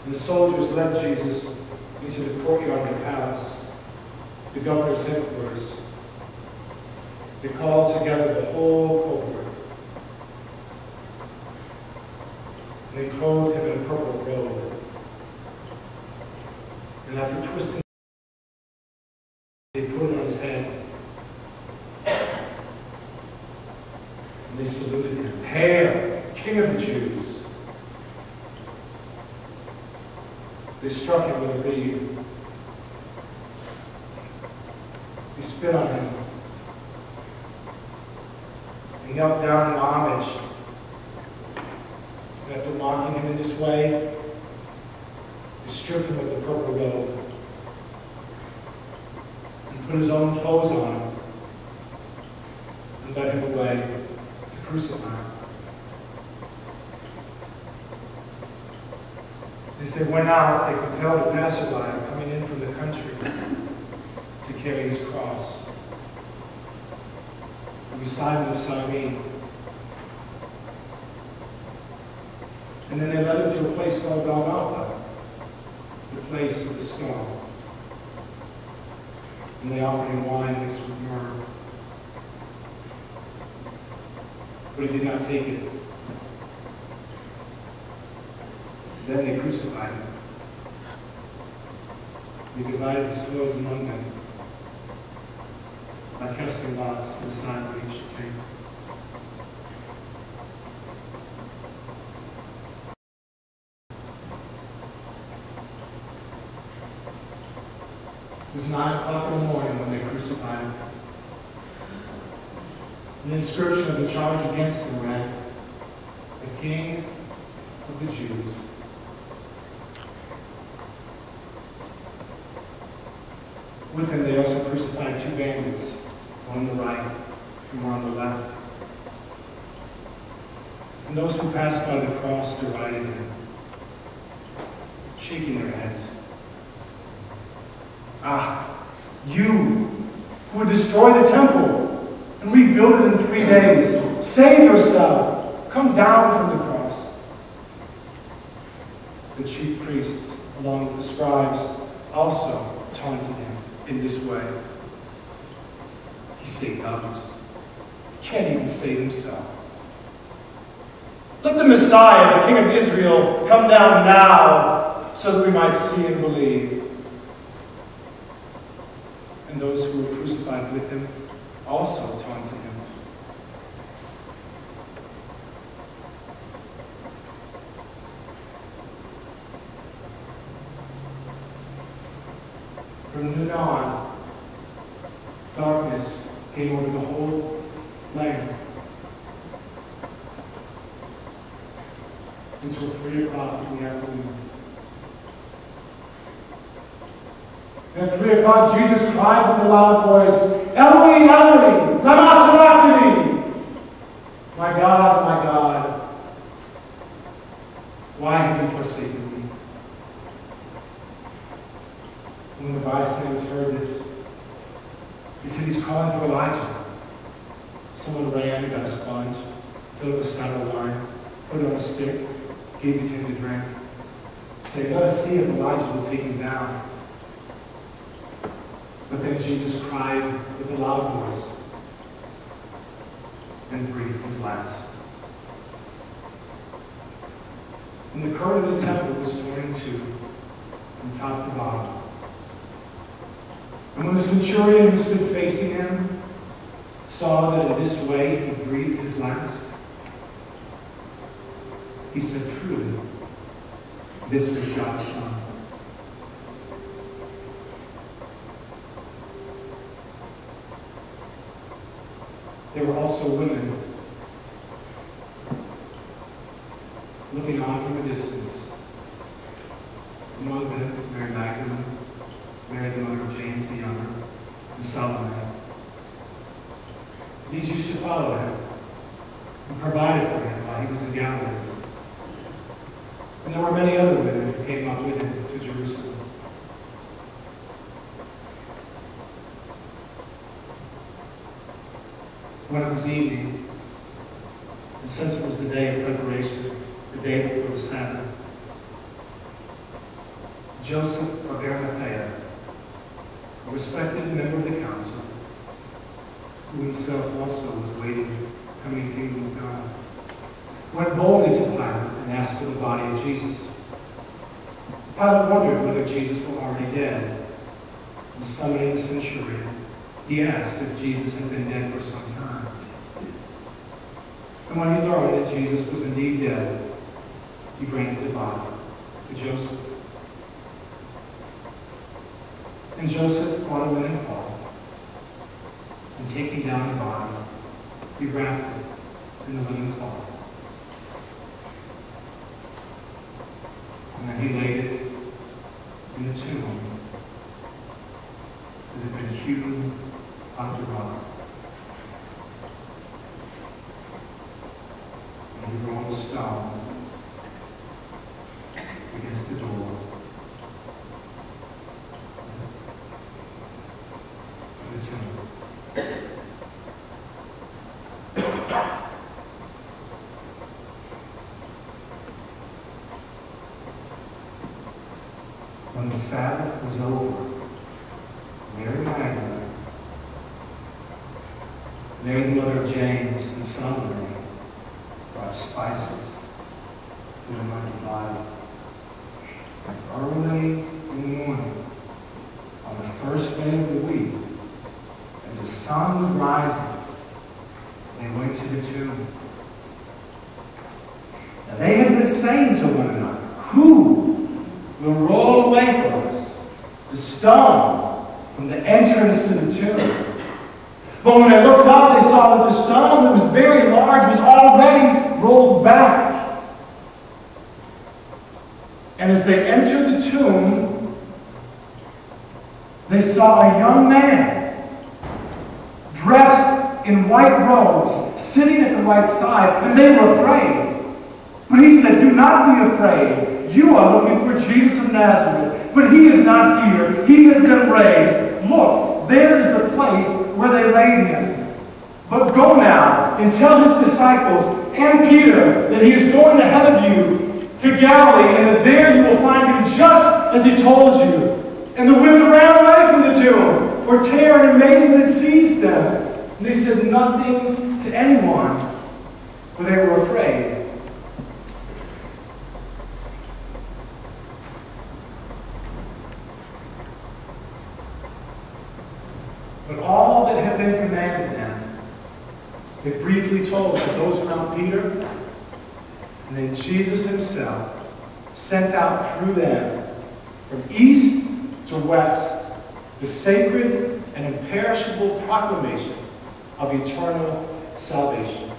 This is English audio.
And the soldiers led Jesus into the courtyard of the palace, the governor's headquarters. They called together the whole cohort. And they clothed him in a purple robe. And after twisting, they put it on his head. And they saluted him. Hail, King of the Jews! They struck him with a reed. They spit on him. He knelt down in homage. And after mocking him in this way, they stripped him of the purple robe and put his own clothes on him and led him away to crucify him. As they went out, they compelled a passerby coming in from the country to carry his cross. It was Simon of Cyrene. And then they led him to a place called Golgotha, the place of the skull. And they offered him wine mixed with myrrh. But he did not take it. Then they crucified him. They divided his clothes among them by casting lots to decide what each should take. It was 9 o'clock in the morning when they crucified him. The inscription of the charge against him read, "The King of the Jews." With him they also crucified 2 bandits, one on the right and one on the left. And those who passed by the cross derided him, shaking their heads. "Ah, you who would destroy the temple and rebuild it in 3 days, save yourself, come down from the cross." The chief priests, along with the scribes, also taunted him in this way. He saved others. He can't even save himself. Let the Messiah, the King of Israel, come down now so that we might see and believe. And those who were crucified with him also taunted him. From noon on, darkness came over the whole land until 3 o'clock in the afternoon. And at 3 o'clock, Jesus cried with a loud voice, "Eloi, Eloi, lama sabachthani?" My God, why have you forsaken me?" When the bystanders heard this, they said, "He's calling for Elijah." Someone ran and got a sponge, filled it with sour wine, put it on a stick, gave it to him to drink, saying, "Let us see if Elijah will take him down." But then Jesus cried with a loud voice and breathed his last. And the curtain of the temple was torn in 2, from top to bottom. And when the centurion who stood facing him saw that in this way he breathed his last, he said, "Truly, this is God's Son." There were also women looking on from a distance. Among them, Mary Magdalene, Mary the mother of James the Younger, and Salome. These used to follow him and provided for him while he was in Galilee. And there were many other women who came up with him to Jerusalem. When it was evening, and since it was the day of preparation, the day before the Sabbath, Joseph of Arimathea, a respected member of the council, who himself also was waiting the coming kingdom of God, went boldly to Pilate and asked for the body of Jesus. Pilate wondered whether Jesus were already dead. And summoning the centurion, he asked if Jesus had been dead for some time. And when he learned that Jesus was indeed dead, he granted the body to Joseph. And Joseph brought a linen cloth, and taking down the body, he wrapped it in the linen cloth. And then he laid it in the tomb that had been hewn out of the rock. And he rolled a stone against the door of the tomb. When the Sabbath was over, Mary Magdalene, Mary the mother of James and Salome, brought spices to anoint the body. And early in the morning, on the first day of the week, as the sun was rising, they went to the tomb. Now they had been saying to one another, "Who will roll away for us the stone from the entrance to the tomb?" But when they looked up, they saw that the stone that was very large was already rolled back. And as they entered the tomb, they saw a young man dressed in white robes sitting at the right side, and they were afraid. But he said, "Do not be afraid. You are looking for Jesus of Nazareth, but he is not here. He has been raised. Look, there is the place where they laid him. But go now and tell his disciples and Peter that he is going ahead of you to Galilee, and that there you will find him just as he told you." And the women ran away from the tomb, for terror and amazement had seized them. And they said nothing to anyone, for they were afraid. But all that had been commanded them, they briefly told to those around Peter, and then Jesus himself sent out through them from east to west the sacred and imperishable proclamation of eternal salvation.